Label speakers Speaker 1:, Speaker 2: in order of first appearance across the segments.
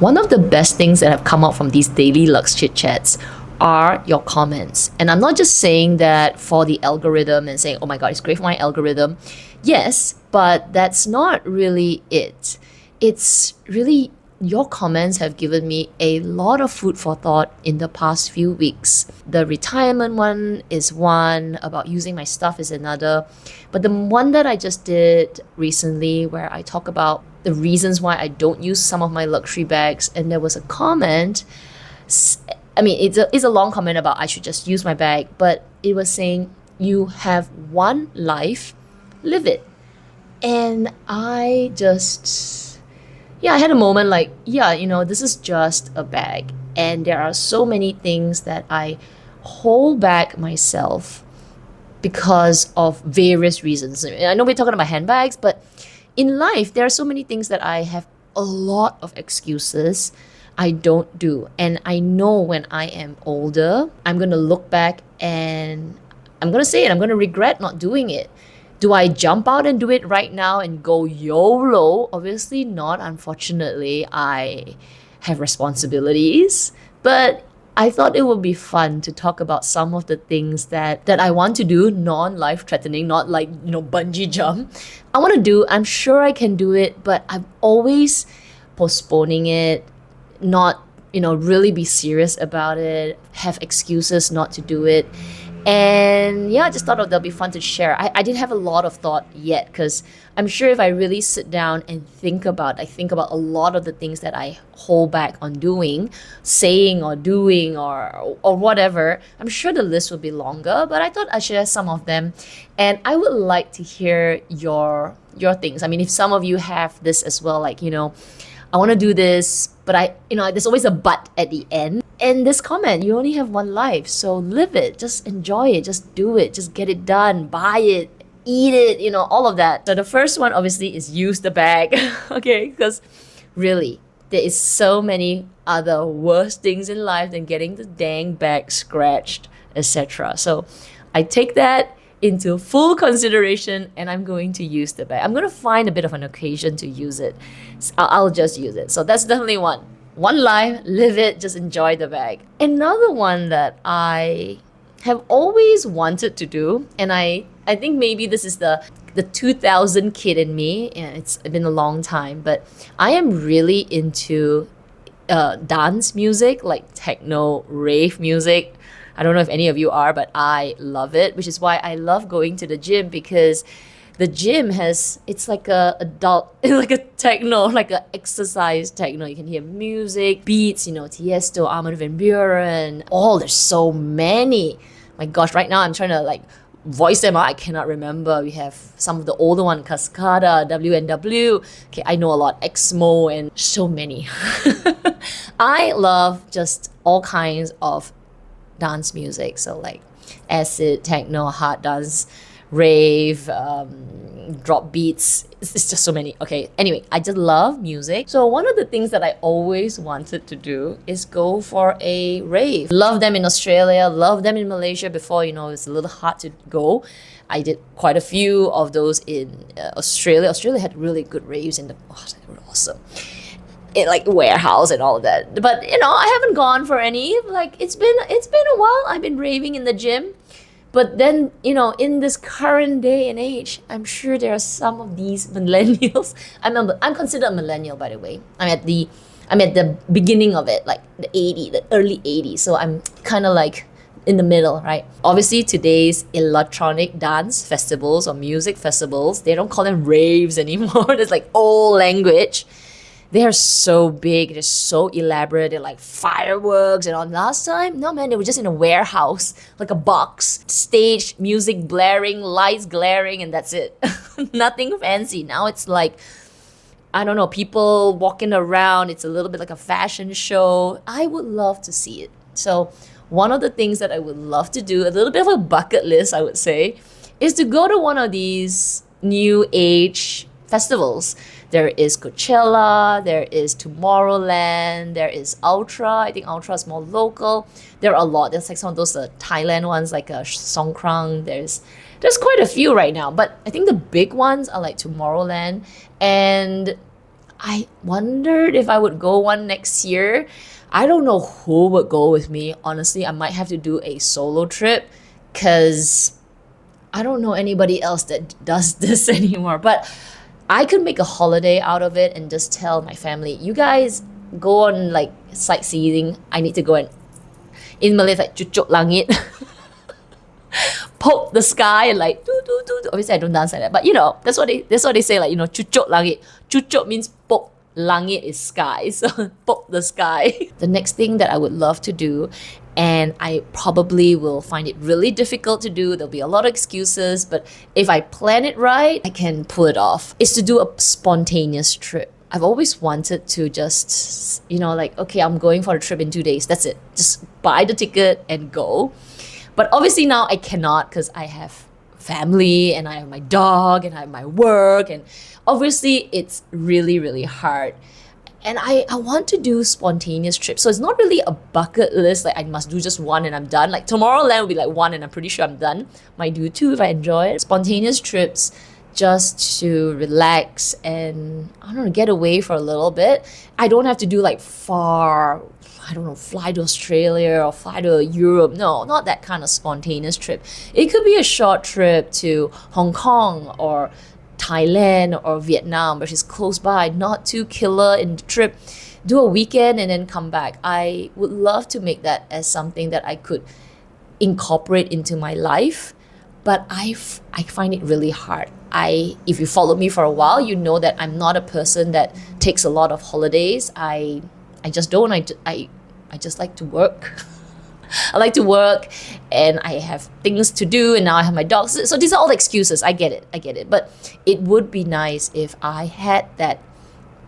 Speaker 1: One of the best things that have come out from these daily Lux Chit Chats are your comments. And I'm not just saying that for the algorithm and saying, oh my God, it's great for my algorithm. Yes, but that's not really it. It's really your comments have given me a lot of food for thought in the past few weeks. The retirement one is one, about using my stuff is another. But the one that I just did recently where I talk about the reasons why I don't use some of my luxury bags, and there was a comment, I mean, it's a long comment about I should just use my bag, but it was saying, you have one life, live it. And I had a moment like, this is just a bag. And there are so many things that I hold back myself because of various reasons. I know we're talking about handbags, but in life, there are so many things that I have a lot of excuses I don't do. And I know when I am older, I'm going to look back and I'm going to say it, I'm going to regret not doing it. Do I jump out and do it right now and go YOLO? Obviously not. Unfortunately, I have responsibilities. But I thought it would be fun to talk about some of the things that I want to do, non-life threatening, not like, bungee jump. I want to do, I'm sure I can do it, but I'm always postponing it, not, really be serious about it, have excuses not to do it. And yeah, I just thought that'll be fun to share. I didn't have a lot of thought yet because I'm sure if I really sit down and think about a lot of the things that I hold back on doing, saying or doing or whatever, I'm sure the list will be longer, but I thought I'd share some of them. And I would like to hear your things. I mean, if some of you have this as well, like, I want to do this, but there's always a but at the end. And this comment, you only have one life, so live it, just enjoy it, just do it, just get it done, buy it, eat it, all of that. So the first one obviously is use the bag, okay? Because really, there is so many other worse things in life than getting the dang bag scratched, etc. So I take that into full consideration and I'm going to use the bag. I'm going to find a bit of an occasion to use it. So I'll just use it. So that's definitely one. One life, live it, just enjoy the bag. Another one that I have always wanted to do, and I think maybe this is the 2000 kid in me, and it's been a long time, but I am really into dance music, like techno, rave music. I don't know if any of you are, but I love it, which is why I love going to the gym, because the gym it's like a adult, like a techno, like a exercise techno. You can hear music, beats, Tiesto, Armin van Buuren. There's so many. My gosh, right now I'm trying to voice them out. I cannot remember. We have some of the older one, Cascada, WNW. Okay, I know a lot, Exmo, and so many. I love just all kinds of dance music. So like acid, techno, hard dance, rave, drop beats. It's just so many. Okay, anyway, I just love music. So one of the things that I always wanted to do is go for a rave. Love them in Australia, love them in Malaysia before, it's a little hard to go. I did quite a few of those in Australia. Australia had really good raves they were awesome. Like warehouse and all of that. But I haven't gone for any. It's been a while. I've been raving in the gym. But then, in this current day and age, I'm sure there are some of these millennials. I'm considered a millennial, by the way. I'm at the beginning of it, like the early 80s. So I'm kind of like in the middle, right? Obviously, today's electronic dance festivals or music festivals, they don't call them raves anymore. There's like old language. They are so big, they're so elaborate, they're like fireworks and all. Last time, no man, they were just in a warehouse, like a box, stage, music blaring, lights glaring, and that's it. Nothing fancy. Now it's like, I don't know, people walking around. It's a little bit like a fashion show. I would love to see it. So one of the things that I would love to do, a little bit of a bucket list, I would say, is to go to one of these new age festivals. There is Coachella, there is Tomorrowland, there is Ultra. I think Ultra is more local. There are a lot. There's like some of those Thailand ones, like Songkran. There's quite a few right now. But I think the big ones are like Tomorrowland. And I wondered if I would go one next year. I don't know who would go with me. Honestly, I might have to do a solo trip because I don't know anybody else that does this anymore. But I could make a holiday out of it and just tell my family, you guys go on like sightseeing. I need to go and, in Malay, it's like cucuk langit. Poke the sky and like do. Obviously I don't dance like that, but you know, that's what they say, like, you know, cucuk langit. Cucuk means poke, langit is sky. So poke the sky. The next thing that I would love to do, and I probably will find it really difficult to do, there'll be a lot of excuses, but if I plan it right, I can pull it off, is to do a spontaneous trip. I've always wanted to just, you know, like, okay, I'm going for a trip in 2 days. That's it. Just buy the ticket and go. But obviously now I cannot because I have family and I have my dog and I have my work, and obviously it's really, really hard. And I want to do spontaneous trips. So it's not really a bucket list, like I must do just one and I'm done. Like Tomorrowland will be like one and I'm pretty sure I'm done. Might do two if I enjoy it. Spontaneous trips just to relax and, I don't know, get away for a little bit. I don't have to do like far, I don't know, fly to Australia or fly to Europe. No, not that kind of spontaneous trip. It could be a short trip to Hong Kong or Thailand or Vietnam, which is close by, not too killer in the trip. Do a weekend and then come back. I would love to make that as something that I could incorporate into my life, but I find it really hard. If you followed me for a while, you know that I'm not a person that takes a lot of holidays. I just don't. I just like to work. I like to work and I have things to do, and now I have my dogs. So these are all excuses. I get it. But it would be nice if I had that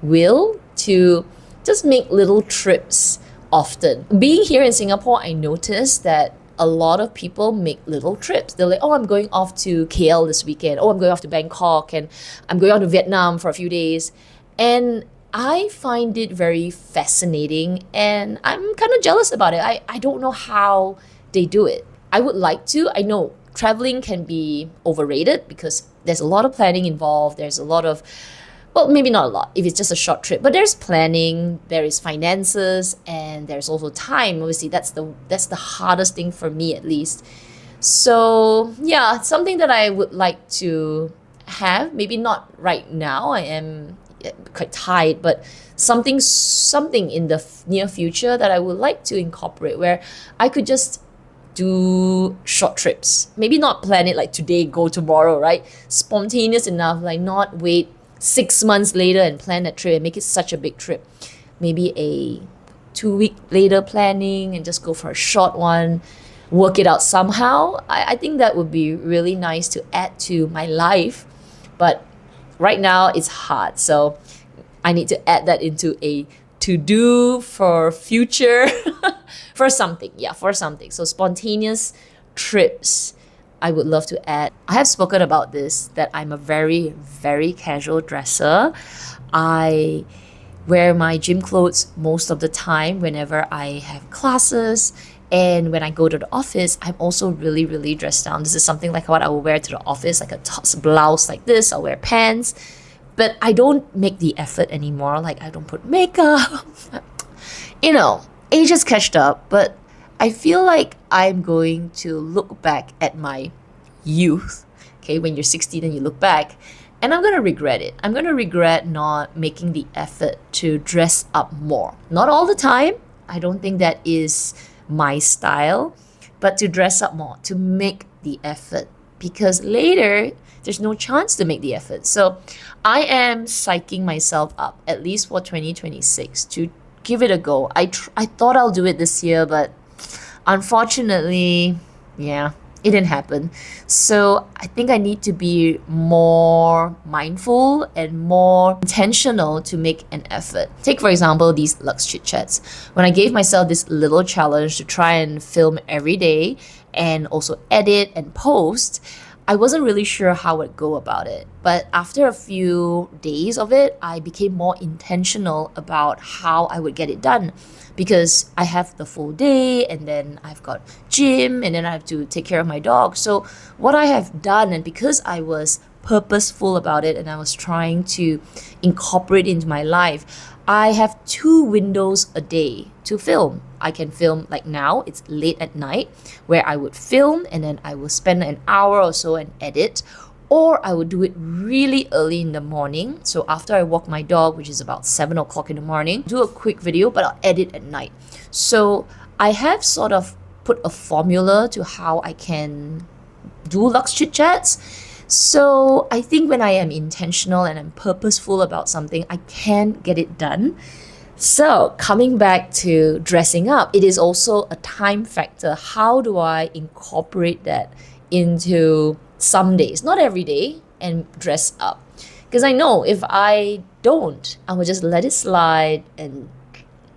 Speaker 1: will to just make little trips often. Being here in Singapore, I noticed that a lot of people make little trips. They're like, oh, I'm going off to KL this weekend. Oh, I'm going off to Bangkok, and I'm going off to Vietnam for a few days. And I find it very fascinating and I'm kind of jealous about it. I don't know how they do it. I would like to. I know traveling can be overrated because there's a lot of planning involved. There's a lot of, well, maybe not a lot if it's just a short trip, but there's planning, there is finances, and there's also time. Obviously, that's the hardest thing for me, at least. So yeah, something that I would like to have, maybe not right now. I am quite tight, but something in the near future that I would like to incorporate, where I could just do short trips. Maybe not plan it like today, go tomorrow, right? Spontaneous enough, like not wait 6 months later and plan a trip and make it such a big trip. Maybe a 2-week later planning and just go for a short one, work it out somehow. I think that would be really nice to add to my life, but right now it's hard, so I need to add that into a to-do for future. for something. So spontaneous trips, I would love to add. I have spoken about this, that I'm a very, very casual dresser. I wear my gym clothes most of the time whenever I have classes. And when I go to the office, I'm also really, really dressed down. This is something like what I will wear to the office, like a blouse like this. I'll wear pants. But I don't make the effort anymore. Like, I don't put makeup. You know, age has catched up. But I feel like I'm going to look back at my youth. Okay, when you're 16 and you look back. And I'm going to regret it. I'm going to regret not making the effort to dress up more. Not all the time. I don't think that is my style, but to dress up more, to make the effort, because later there's no chance to make the effort. So I am psyching myself up, at least for 2026, to give it a go. I thought I'll do it this year, but unfortunately, yeah, it didn't happen. So I think I need to be more mindful and more intentional to make an effort. Take, for example, these Lux Chit Chats. When I gave myself this little challenge to try and film every day and also edit and post, I wasn't really sure how I'd go about it. But after a few days of it, I became more intentional about how I would get it done. Because I have the full day, and then I've got gym, and then I have to take care of my dog. So what I have done, and because I was purposeful about it and I was trying to incorporate into my life, I have 2 windows a day to film. I can film like now, it's late at night, where I would film and then I will spend an hour or so and edit. Or I would do it really early in the morning. So after I walk my dog, which is about 7 o'clock in the morning, do a quick video, but I'll edit at night. So I have sort of put a formula to how I can do Lux Chit Chats. So I think when I am intentional and I'm purposeful about something, I can get it done. So coming back to dressing up, it is also a time factor. How do I incorporate that into some days, not every day, and dress up? Because I know if I don't, I will just let it slide and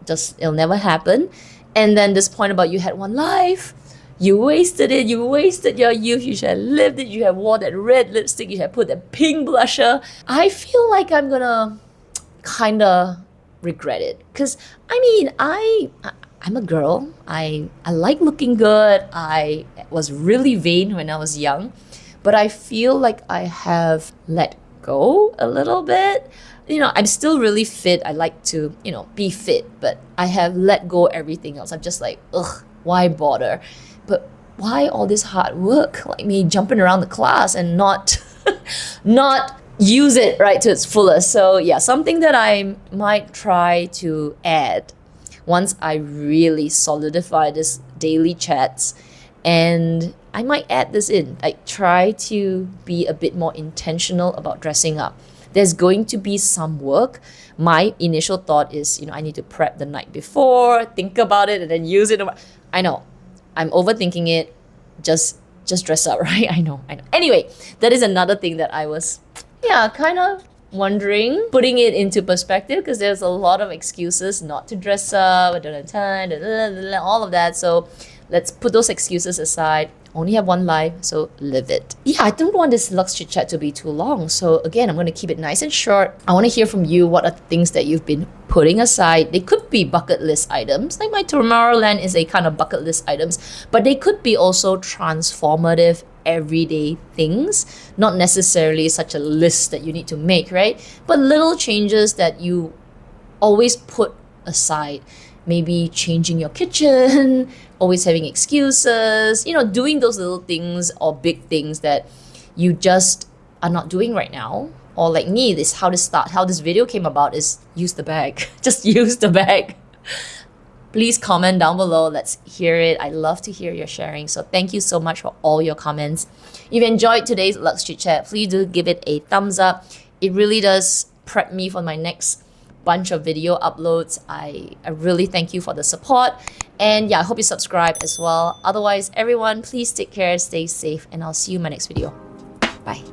Speaker 1: it'll never happen. And then this point about you had one life, you wasted it, you wasted your youth, you should have lived it, you have wore that red lipstick, you have put that pink blusher. I feel like I'm gonna kinda regret it. Because I mean, I'm a girl, I like looking good, I was really vain when I was young, but I feel like I have let go a little bit. You know, I'm still really fit, I like to, be fit, but I have let go everything else. I'm just like, ugh, why bother? But why all this hard work, like me jumping around the class and not use it right to its fullest? So yeah, something that I might try to add once I really solidify this daily chats, and I might add this in, like try to be a bit more intentional about dressing up. There's going to be some work. My initial thought is, I need to prep the night before, think about it, and then use it. I know, I'm overthinking it. Just dress up, right? I know. Anyway, that is another thing that I was, kind of wondering, putting it into perspective, because there's a lot of excuses not to dress up, I don't have time, all of that. So let's put those excuses aside. Only have one life, so live it. Yeah, I don't want this Lux Chit Chat to be too long. So again, I'm going to keep it nice and short. I want to hear from you. What are things that you've been putting aside? They could be bucket list items. Like my Tomorrowland is a kind of bucket list items, but they could be also transformative everyday things, not necessarily such a list that you need to make, right? But little changes that you always put aside. Maybe changing your kitchen, always having excuses, doing those little things or big things that you just are not doing right now. Or like me, how this video came about is use the bag. Just use the bag. Please comment down below. Let's hear it. I love to hear your sharing. So thank you so much for all your comments. If you enjoyed today's Lux Chit Chat, please do give it a thumbs up. It really does prep me for my next bunch of video uploads. I really thank you for the support. And yeah, I hope you subscribe as well. Otherwise, everyone, please take care, stay safe, and I'll see you in my next video. Bye.